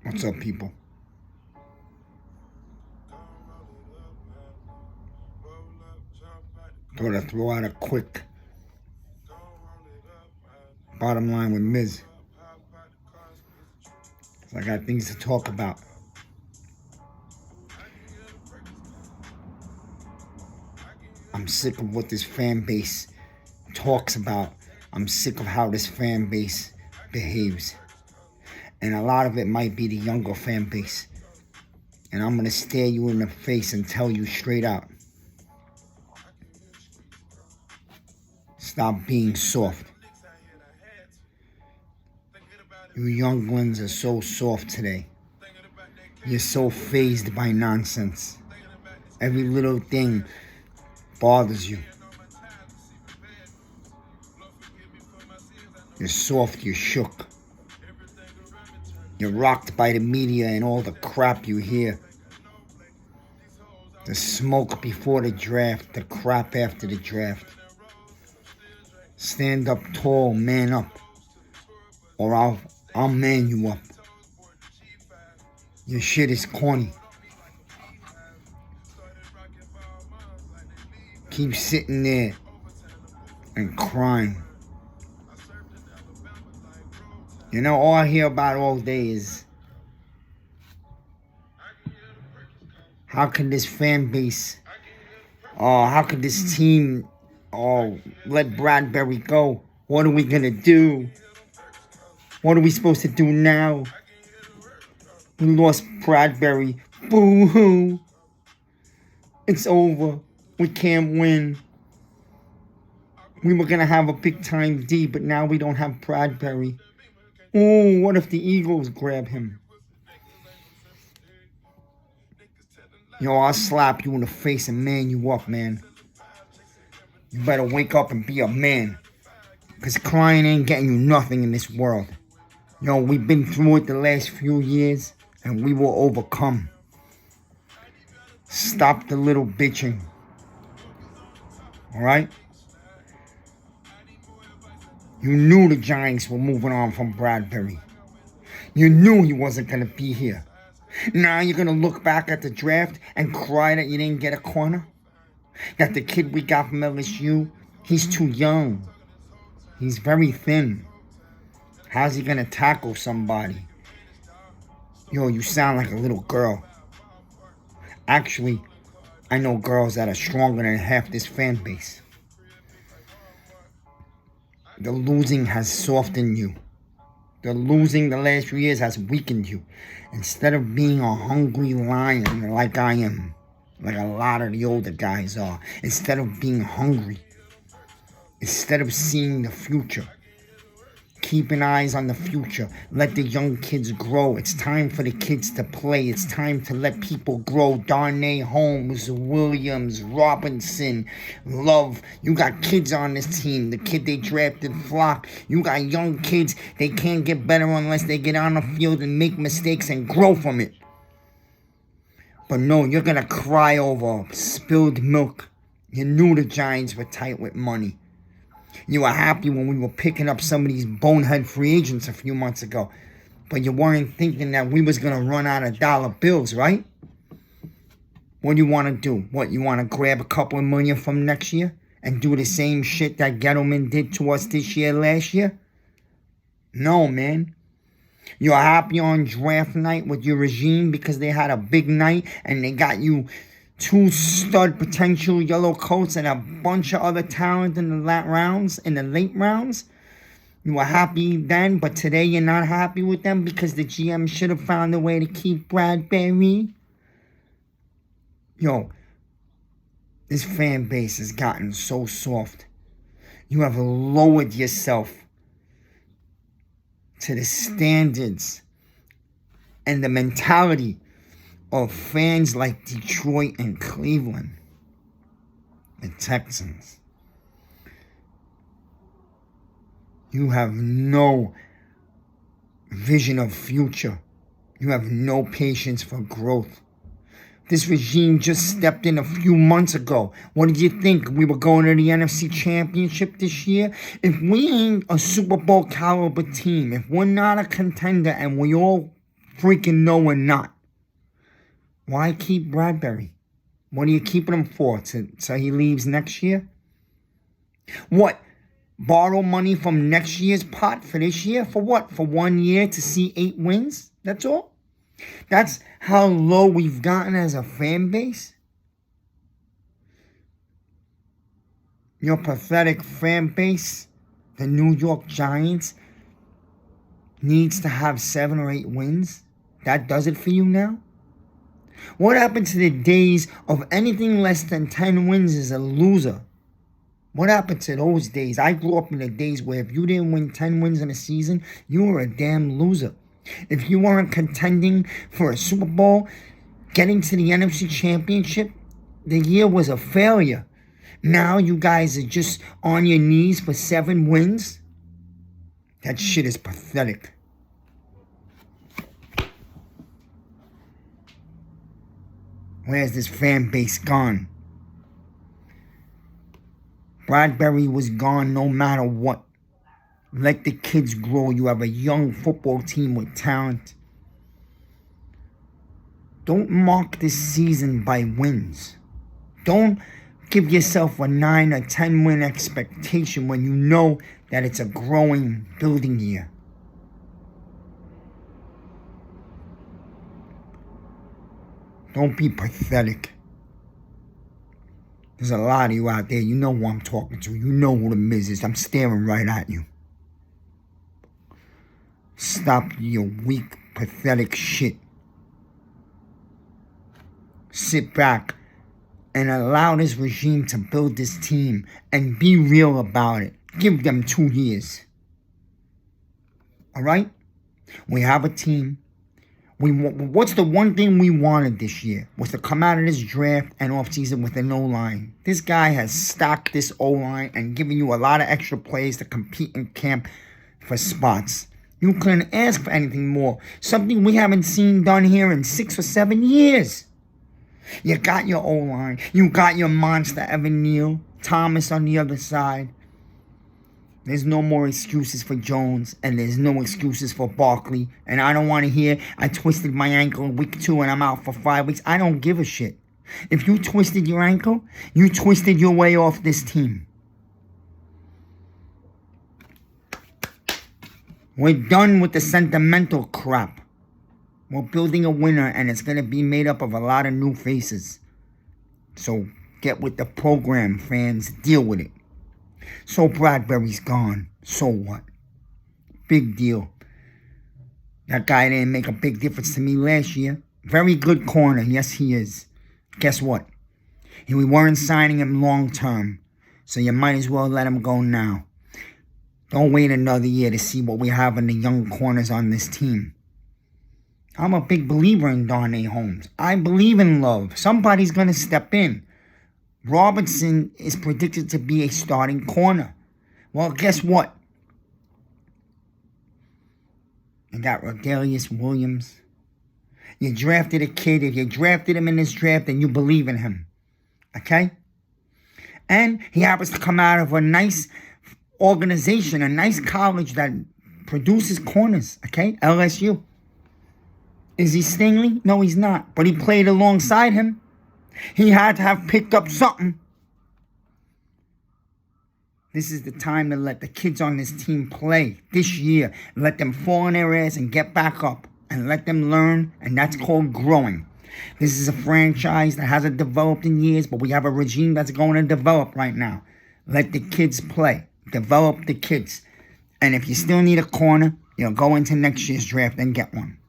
What's up, people? Thought I'd throw out a quick bottom line with Miz. I got things to talk about. I'm sick of what this fan base talks about. I'm sick of how this fan base behaves. And a lot of it might be the younger fan base. And I'm going to stare you in the face and tell you straight out. Stop being soft. You younglings are so soft today. You're so fazed by nonsense. Every little thing bothers you. You're soft, you're shook. You're rocked by the media and all the crap you hear. The smoke before the draft, the crap after the draft. Stand up tall, man up, or I'll man you up. Your shit is corny. Keep sitting there and crying. You know, all I hear about all day is how can this fan base, how could this team, let Bradbury go? What are we gonna do? What are we supposed to do now? We lost Bradbury. Boo-hoo. It's over. We can't win. We were gonna have a big time D, but now we don't have Bradbury. Oh, what if the Eagles grab him? Yo, I'll slap you in the face and man you up, man. You better wake up and be a man. Because crying ain't getting you nothing in this world. Yo, we've been through it the last few years, and we will overcome. Stop the little bitching. Alright? You knew the Giants were moving on from Bradbury. You knew he wasn't going to be here. Now you're going to look back at the draft and cry that you didn't get a corner? That the kid we got from LSU, he's too young. He's very thin. How's he going to tackle somebody? Yo, you sound like a little girl. Actually, I know girls that are stronger than half this fan base. The losing has softened you. The losing the last few years has weakened you. Instead of being a hungry lion like I am, like a lot of the older guys are, instead of being hungry, instead of seeing the future, keeping eyes on the future, let the young kids grow. It's time for the kids to play. It's time to let people grow. Darnay Holmes, Williams, Robinson, Love. You got kids on this team. The kid they drafted, Flock. You got young kids. They can't get better unless they get on the field and make mistakes and grow from it. But no, you're going to cry over spilled milk. You knew the Giants were tight with money. You were happy when we were picking up some of these bonehead free agents a few months ago. But you weren't thinking that we was going to run out of dollar bills, right? What do you want to do? What, you want to grab a couple of million from next year and do the same shit that Gettleman did to us this year, last year? No, man. You're happy on draft night with your regime because they had a big night and they got you 2 stud potential yellow coats and a bunch of other talent in the late rounds. You were happy then, but today you're not happy with them because the GM should have found a way to keep Bradbury. Yo, this fan base has gotten so soft. You have lowered yourself to the standards and the mentality of fans like Detroit and Cleveland, the Texans. You have no vision of future. You have no patience for growth. This regime just stepped in a few months ago. What did you think? We were going to the NFC Championship this year? If we ain't a Super Bowl caliber team, if we're not a contender and we all freaking know we're not, why keep Bradbury? What are you keeping him for? So he leaves next year? What? Borrow money from next year's pot for this year? For what? For 1 year to see 8 wins? That's all? That's how low we've gotten as a fan base? Your pathetic fan base, the New York Giants, needs to have 7 or 8 wins? That does it for you now? What happened to the days of anything less than 10 wins is a loser? What happened to those days? I grew up in the days where if you didn't win 10 wins in a season, you were a damn loser. If you weren't contending for a Super Bowl, getting to the NFC Championship, the year was a failure. Now you guys are just on your knees for 7 wins? That shit is pathetic. Where's this fan base gone? Bradbury was gone no matter what. Let the kids grow. You have a young football team with talent. Don't mark this season by wins. Don't give yourself a 9 or 10 win expectation when you know that it's a growing, building year. Don't be pathetic. There's a lot of you out there. You know who I'm talking to. You know who the Miz is. I'm staring right at you. Stop your weak, pathetic shit. Sit back and allow this regime to build this team and be real about it. Give them 2 years. All right? We have a team. What's the one thing we wanted this year? Was to come out of this draft and offseason with an O-line. This guy has stocked this O-line and given you a lot of extra plays to compete in camp for spots. You couldn't ask for anything more. Something we haven't seen done here in 6 or 7 years. You got your O-line. You got your monster Evan Neal. Thomas on the other side. There's no more excuses for Jones, and there's no excuses for Barkley. And I don't want to hear, I twisted my ankle in week 2 and I'm out for 5 weeks. I don't give a shit. If you twisted your ankle, you twisted your way off this team. We're done with the sentimental crap. We're building a winner, and it's going to be made up of a lot of new faces. So get with the program, fans. Deal with it. So Bradbury's gone. So what? Big deal. That guy didn't make a big difference to me last year. Very good corner. Yes, he is. Guess what? We weren't signing him long term. So you might as well let him go now. Don't wait another year to see what we have in the young corners on this team. I'm a big believer in Darnay Holmes. I believe in Love. Somebody's going to step in. Robinson is predicted to be a starting corner. Well, guess what? You got Rodelius Williams. You drafted a kid. If you drafted him in this draft, then you believe in him. Okay? And he happens to come out of a nice organization, a nice college that produces corners. Okay? LSU. Is he Stingley? No, he's not. But he played alongside him. He had to have picked up something. This is the time to let the kids on this team play this year. Let them fall on their ass and get back up. And let them learn. And that's called growing. This is a franchise that hasn't developed in years. But we have a regime that's going to develop right now. Let the kids play. Develop the kids. And if you still need a corner, you'll go into next year's draft and get one.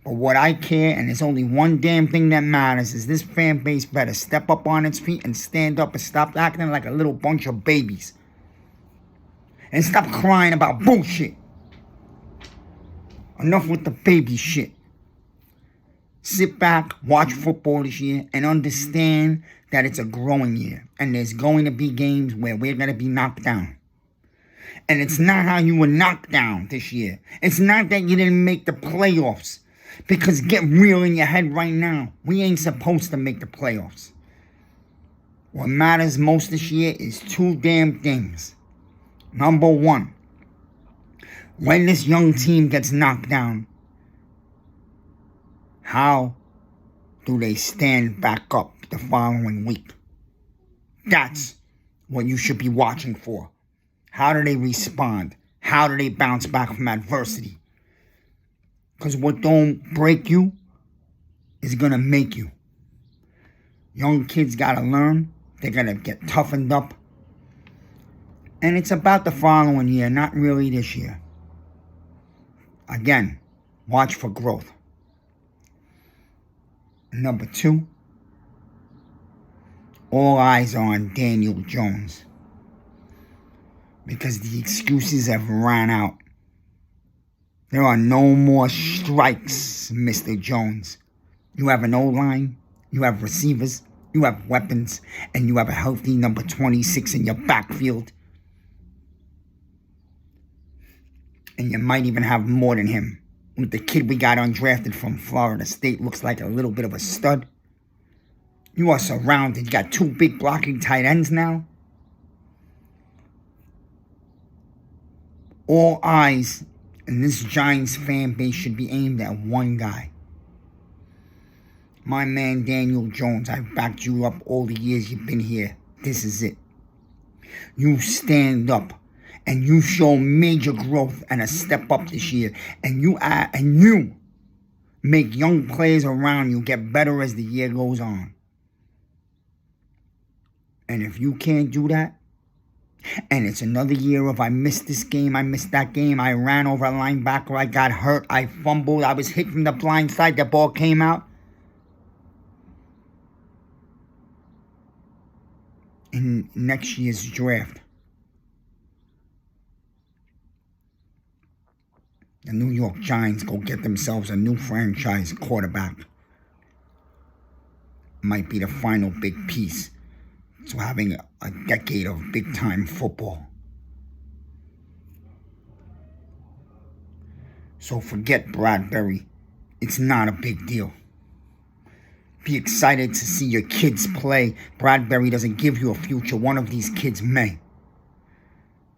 But what I care, and there's only one damn thing that matters, is this fan base better step up on its feet and stand up and stop acting like a little bunch of babies. And stop crying about bullshit. Enough with the baby shit. Sit back, watch football this year, and understand that it's a growing year. And there's going to be games where we're going to be knocked down. And it's not how you were knocked down this year. It's not that you didn't make the playoffs. Because get real in your head right now. We ain't supposed to make the playoffs. What matters most this year is two damn things. Number one, when this young team gets knocked down, how do they stand back up the following week? That's what you should be watching for. How do they respond? How do they bounce back from adversity? Because what don't break you is going to make you. Young kids got to learn. They're going to get toughened up. And it's about the following year, not really this year. Again, watch for growth. Number two, all eyes are on Daniel Jones. Because the excuses have ran out. There are no more strikes, Mr. Jones. You have an O-line, you have receivers, you have weapons, and you have a healthy number 26 in your backfield. And you might even have more than him. With the kid we got undrafted from Florida State, looks like a little bit of a stud. You are surrounded. You got two big blocking tight ends now. All eyes in this Giants fan base should be aimed at one guy. My man Daniel Jones, I've backed you up all the years you've been here. This is it. You stand up and you show major growth and a step up this year. And you make young players around you get better as the year goes on. And if you can't do that, and it's another year of I missed this game, I missed that game, I ran over a linebacker, I got hurt, I fumbled, I was hit from the blind side, the ball came out. In next year's draft, the New York Giants go get themselves a new franchise quarterback. Might be the final big piece to having a decade of big-time football. So forget Bradbury. It's not a big deal. Be excited to see your kids play. Bradbury doesn't give you a future. One of these kids may.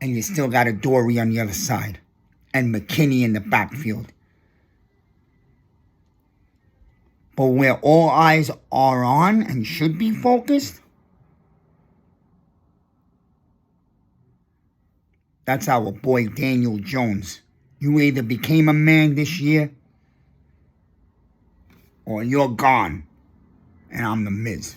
And you still got a Dory on the other side. And McKinney in the backfield. But where all eyes are on and should be focused, that's our boy Daniel Jones. You either became a man this year or you're gone. And I'm the Miz.